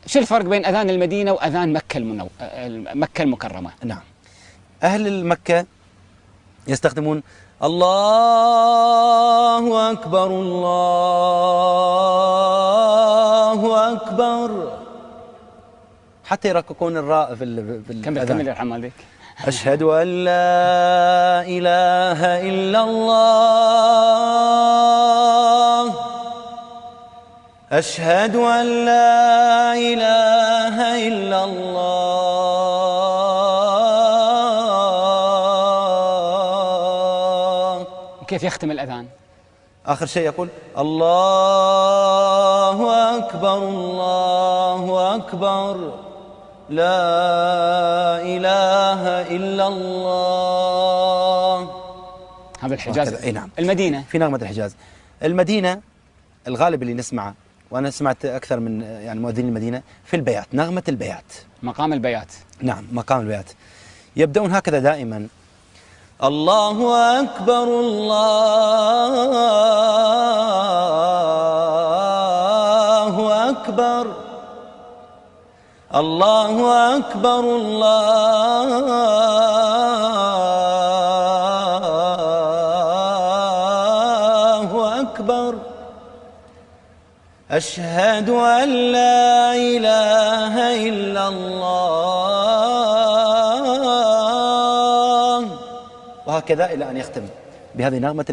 شو الفرق بين أذان المدينة وأذان مكة المكرمة؟ نعم، أهل مكة يستخدمون الله أكبر الله أكبر، حتى يرققون الراء في الأذان. كمل يرحم والديك. أشهد أن لا إله إلا الله، أشهد أن لا إله إلا الله. وكيف يختم الأذان؟ آخر شيء يقول الله أكبر الله أكبر لا إله إلا الله. هذا الحجاز. أي نعم. المدينة في نغمة الحجاز. المدينة الغالب اللي نسمعه، وأنا سمعت أكثر من يعني مؤذنين المدينة، في البيات، نغمة البيات، مقام البيات. نعم، مقام البيات. يبدأون هكذا دائما: الله أكبر الله أكبر الله أكبر الله أكبر، أشهد أن لا إله إلا الله، وهكذا إلى أن يختم بهذه نغمة